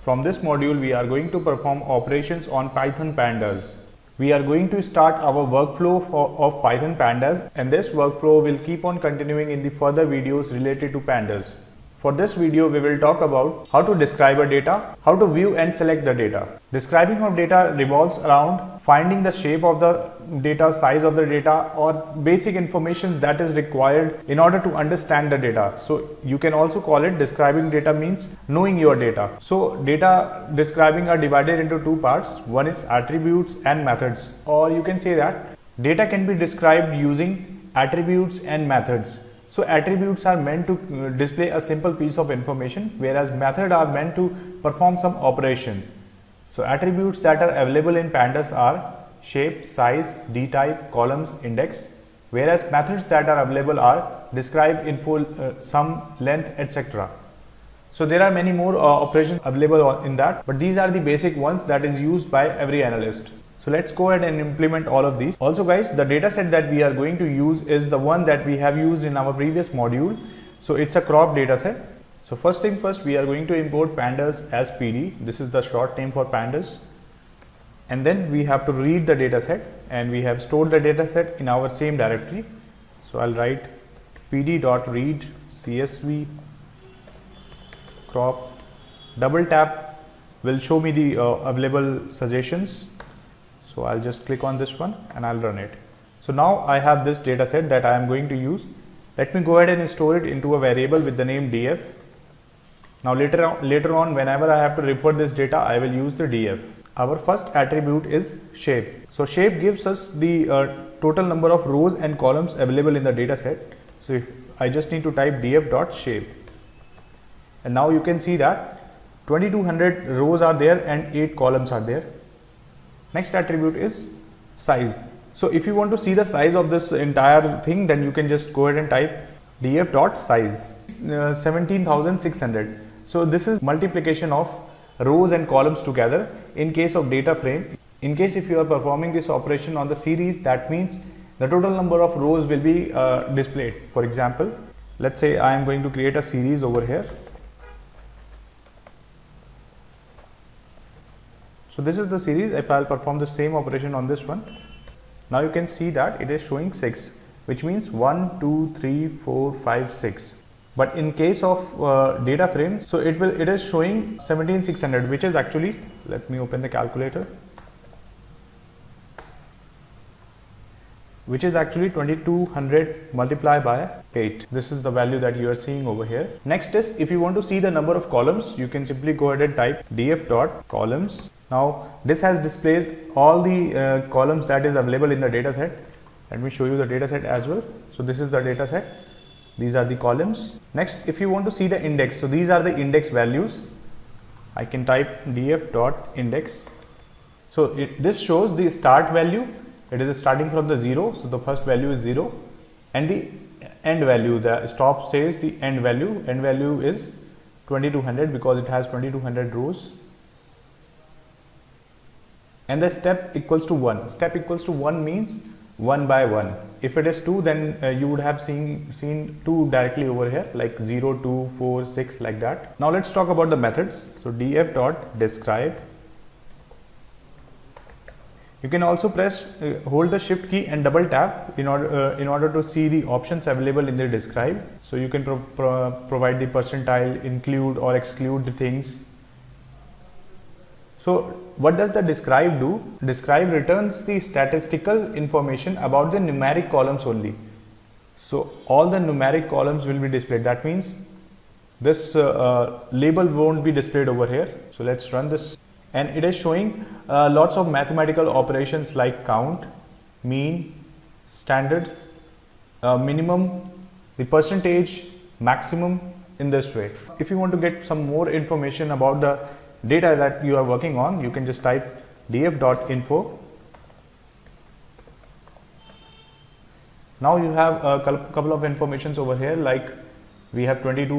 From this module, we are going to perform operations on Python Pandas. We are going to start our workflow of Python Pandas, and this workflow will keep on continuing in the further videos related to Pandas. For this video, we will talk about how to describe a data, how to view and select the data. Describing of data revolves around finding the shape of the data, size of the data, or basic information that is required in order to understand the data. So you can also call it describing data means knowing your data. So data describing are divided into two parts. One is attributes and methods, or you can say that data can be described using attributes and methods. So attributes are meant to display a simple piece of information, whereas methods are meant to perform some operation. So attributes that are available in Pandas are shape, size, dtype, columns, index, whereas methods that are available are describe, info, sum, length, etc. So there are many more operations available in that, but these are the basic ones that is used by every analyst. So let's go ahead and implement all of these. Also guys, the data set that we are going to use is the one that we have used in our previous module. So it's a crop data set. So first thing first, we are going to import pandas as PD. This is the short name for pandas. And then we have to read the data set, and we have stored the data set in our same directory. So I'll write pd.read csv crop. Double tap will show me the available suggestions. So I'll just click on this one and I'll run it. So now I have this data set that I am going to use. Let me go ahead and store it into a variable with the name df. Now later on, whenever I have to refer this data, I will use the df. Our first attribute is shape. So shape gives us the total number of rows and columns available in the data set. So if I just need to type df.shape, and now you can see that 2200 rows are there and 8 columns are there. Next attribute is size. So if you want to see the size of this entire thing, then you can just go ahead and type df.size 17,600. So this is multiplication of rows and columns together in case of DataFrame. In case if you are performing this operation on the series, that means the total number of rows will be displayed. For example, let's say I am going to create a series over here. So this is the series. If I'll perform the same operation on this one, now you can see that it is showing 6, which means 1, 2, 3, 4, 5, 6. But in case of DataFrame, so it is showing 17,600, which is actually, let me open the calculator, which is actually 2200 multiplied by 8. This is the value that you are seeing over here. Next is, if you want to see the number of columns, you can simply go ahead and type df.columns. Now this has displayed all the columns that is available in the data set. Let me show you the data set as well. So this is the data set. These are the columns. Next, if you want to see the index, so these are the index values. I can type df.index. So this shows the start value. It is starting from the 0. So the first value is 0, and the end value, the stop says the end value. End value is 2200 because it has 2200 rows. And the step equals to 1. Step equals to 1 means 1 by 1. If it is 2, then you would have seen 2 directly over here, like 0, 2, 4, 6, like that. Now let's talk about the methods. So df.describe. You can also hold the shift key and double tap in order to see the options available in the describe. So you can provide the percentile, include or exclude the things. So what does the describe do? Describe returns the statistical information about the numeric columns only. So all the numeric columns will be displayed. That means this label won't be displayed over here. So let's run this, and it is showing lots of mathematical operations like count, mean, standard, minimum, the percentage, maximum, in this way. If you want to get some more information about the data that you are working on, you can just type df.info. Now you have a couple of informations over here, like we have 22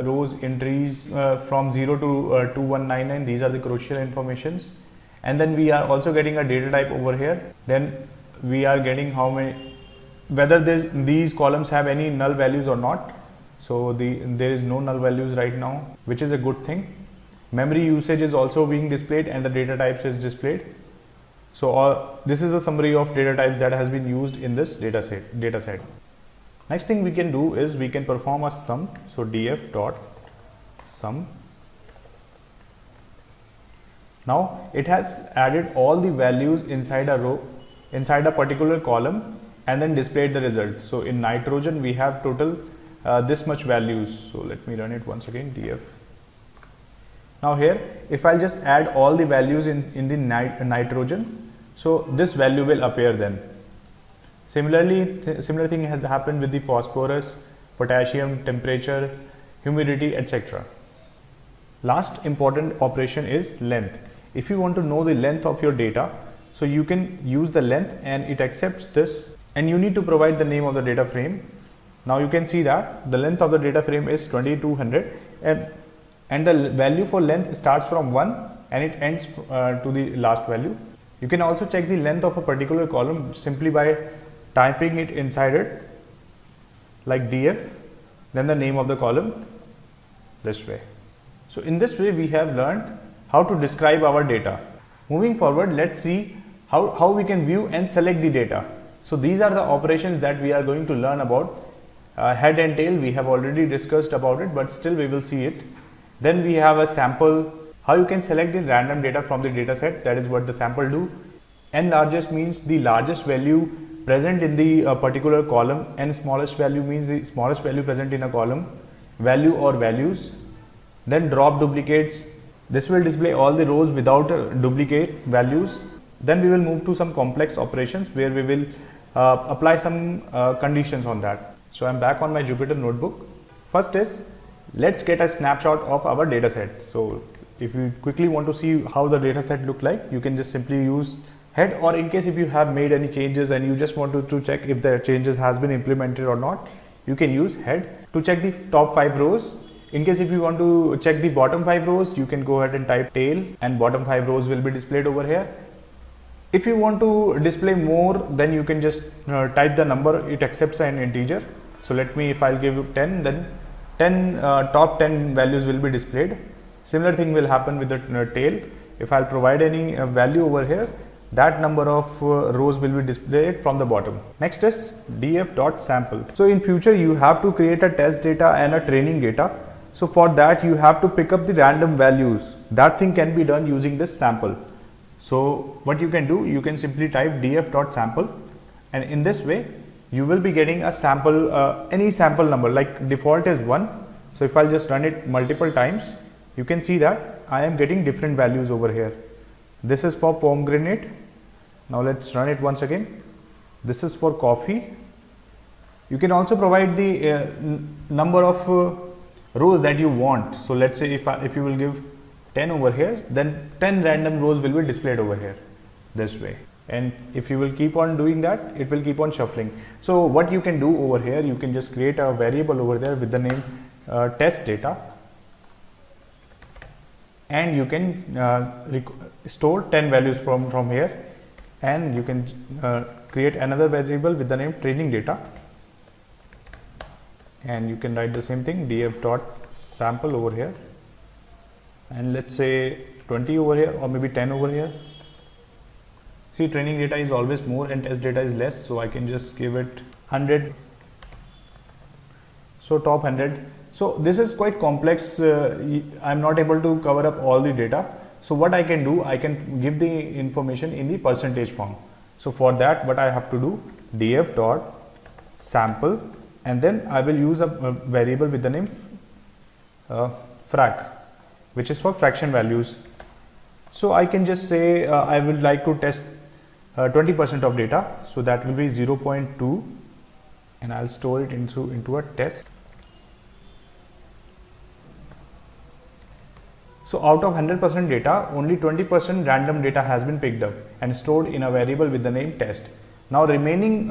rows entries from 0 to 2199. These are the crucial informations. And then we are also getting a data type over here. Then we are getting how many, whether these columns have any null values or not. So there is no null values right now, which is a good thing. memory usage is also being displayed, and the data types is displayed. So this is a summary of data types that has been used in this data set. Next thing we can do is we can perform a sum. So df dot sum. Now it has added all the values inside a row, inside a particular column, and then displayed the result. So in nitrogen we have total this much values. So let me run it once again, df. Now here, if I just add all the values in the nitrogen, so this value will appear then. Similarly, similar thing has happened with the phosphorus, potassium, temperature, humidity, etc. Last important operation is length. If you want to know the length of your data, so you can use the length and it accepts this, and you need to provide the name of the data frame. Now you can see that the length of the data frame is 2200, and the value for length starts from 1 and it ends to the last value. You can also check the length of a particular column simply by typing it inside it, like df, then the name of the column, this way. So in this way we have learned how to describe our data. Moving forward, let's see how we can view and select the data. So these are the operations that we are going to learn about. Head and tail we have already discussed about it, but still we will see it. Then we have a sample, how you can select the random data from the data set, that is what the sample do. N largest means the largest value present in the particular column, and smallest value means the smallest value present in a column, value or values. Then drop duplicates, this will display all the rows without duplicate values. Then we will move to some complex operations where we will apply some conditions on that. So I am back on my Jupyter notebook. First is, let's get a snapshot of our data set. So if you quickly want to see how the data set look like, you can just simply use head, or in case if you have made any changes and you just want to check if the changes has been implemented or not, you can use head. To check the top 5 rows, in case if you want to check the bottom 5 rows, you can go ahead and type tail, and bottom 5 rows will be displayed over here. If you want to display more, then you can just type the number, it accepts an integer. So let me, if I'll give 10, then 10 top 10 values will be displayed. Similar thing will happen with the tail. If I'll provide any value over here, that number of rows will be displayed from the bottom. Next is df.sample. So in future you have to create a test data and a training data. So for that you have to pick up the random values. That thing can be done using this sample. So what you can do, you can simply type df.sample, and in this way you will be getting a sample, any sample number, like default is 1. So if I'll just run it multiple times, you can see that I am getting different values over here. This is for pomegranate. Now let's run it once again. This is for coffee. You can also provide the number of rows that you want. So let's say if you will give 10 over here, then 10 random rows will be displayed over here, this way. And if you will keep on doing that, it will keep on shuffling. So what you can do over here, you can just create a variable over there with the name test data, and you can store 10 values from here, and you can create another variable with the name training data, and you can write the same thing, df.sample over here, and let's say 20 over here, or maybe 10 over here. See, training data is always more and test data is less, so I can just give it 100. So top 100. So this is quite complex. I'm not able to cover up all the data. So what I can do, I can give the information in the percentage form. So for that, what I have to do, df.sample, and then I will use a variable with the name frac, which is for fraction values. So I can just say I would like to test 20% of data, so that will be 0.2, and I'll store it into a test. So out of 100% data, only 20% random data has been picked up and stored in a variable with the name test. Now remaining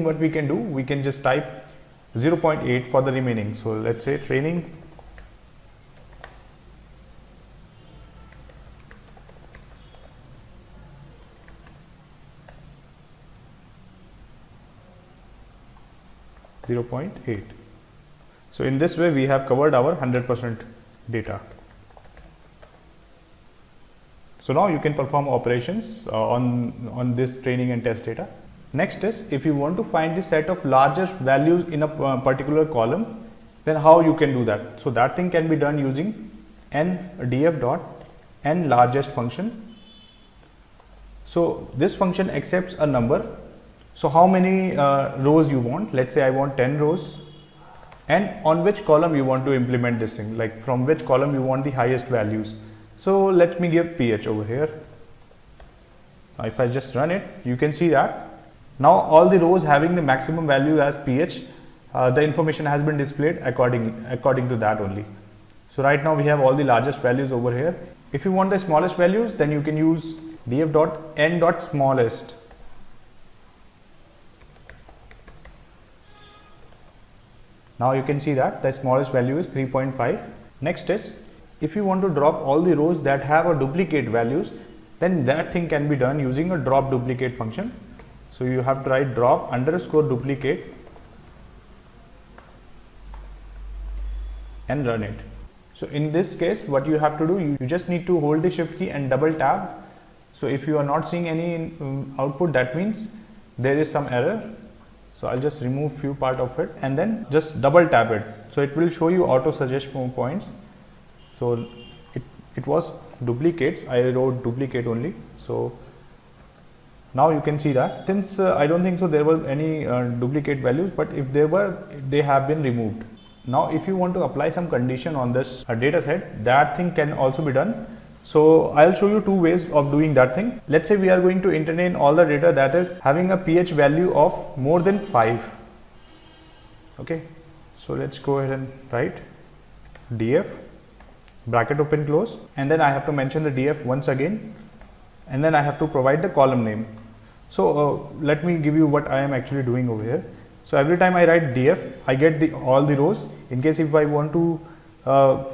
what we can do, we can just type 0.8 for the remaining. So let's say training .8. So in this way we have covered our 100% data. So now you can perform operations on this training and test data. Next is, if you want to find the set of largest values in a particular column, then how you can do that? So that thing can be done using df dot n largest function. So this function accepts a number. So how many rows you want? Let's say I want 10 rows, and on which column you want to implement this thing, like from which column you want the highest values. So let me give ph over here. Now if I just run it, you can see that now all the rows having the maximum value as ph, the information has been displayed according to that only. So right now we have all the largest values over here. If you want the smallest values, then you can use df dot n dot smallest. Now you can see that the smallest value is 3.5. Next is, if you want to drop all the rows that have a duplicate values, then that thing can be done using a drop duplicate function. So you have to write drop underscore duplicate and run it. So in this case, what you have to do, you just need to hold the shift key and double tap. So if you are not seeing any output, that means there is some error. So I'll just remove few part of it and then just double tap it. So it will show you auto suggest points. So it was duplicates. I wrote duplicate only. So now you can see that since I don't think so there were any duplicate values, but if there were, they have been removed. Now if you want to apply some condition on this data set, that thing can also be done. So I'll show you two ways of doing that thing. Let's say we are going to entertain all the data that is having a pH value of more than 5. Okay, so let's go ahead and write df bracket open close, and then I have to mention the df once again, and then I have to provide the column name. So let me give you what I am actually doing over here. So every time I write df, I get all the rows. In case if I want to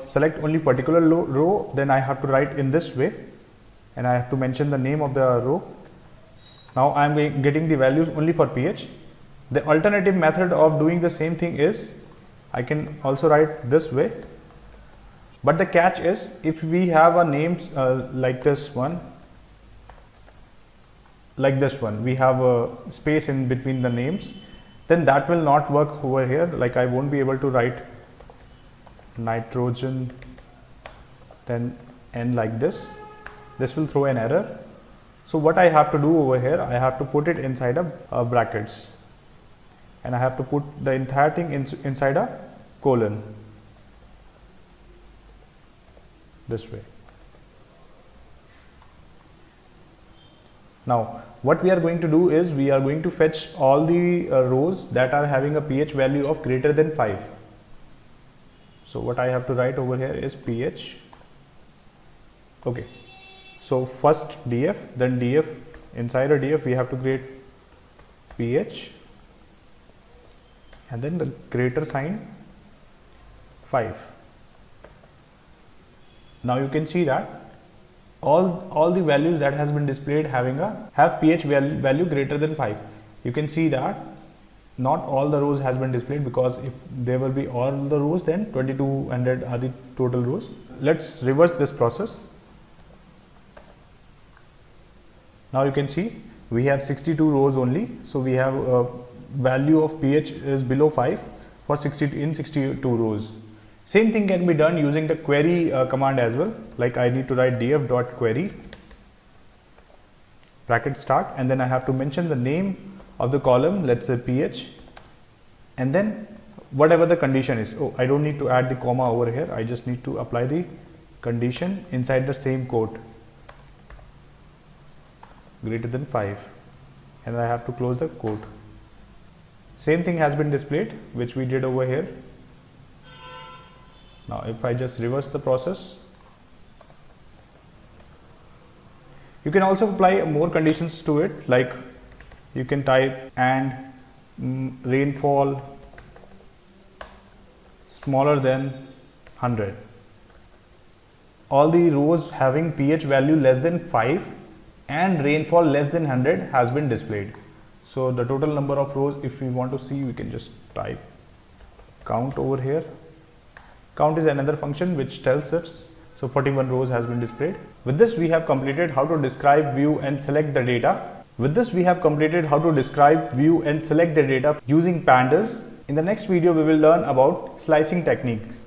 select only particular row, then I have to write in this way, and I have to mention the name of the row. Now I am getting the values only for pH. The alternative method of doing the same thing is I can also write this way, but the catch is if we have a names like this one, we have a space in between the names, then that will not work over here. Like I won't be able to write nitrogen then n like this. This will throw an error. So what I have to do over here, I have to put it inside a brackets, and I have to put the entire thing inside a colon, this way. Now what we are going to do is we are going to fetch all the rows that are having a pH value of greater than 5. So what I have to write over here is pH. Okay, so first df, then df, inside a df we have to create pH and then the greater sign 5. Now you can see that all the values that has been displayed have pH value greater than 5. You can see that not all the rows has been displayed, because if there will be all the rows, then 2200 are the total rows. Let's reverse this process. Now you can see we have 62 rows only. So we have a value of pH is below 5 for 62 rows. Same thing can be done using the query command as well. Like I need to write df dot query bracket start, and then I have to mention the name of the column, let's say pH, and then whatever the condition is. Oh, I don't need to add the comma over here. I just need to apply the condition inside the same quote, greater than 5, and I have to close the quote. Same thing has been displayed, which we did over here. Now if I just reverse the process, you can also apply more conditions to it, like you can type and rainfall smaller than 100. All the rows having pH value less than 5 and rainfall less than 100 has been displayed. So the total number of rows, if we want to see, we can just type count over here. Count is another function which tells us. So 41 rows has been displayed. With this we have completed how to describe, view and select the data. With this we have completed how to describe, view and select the data using Pandas. In the next video we will learn about slicing techniques.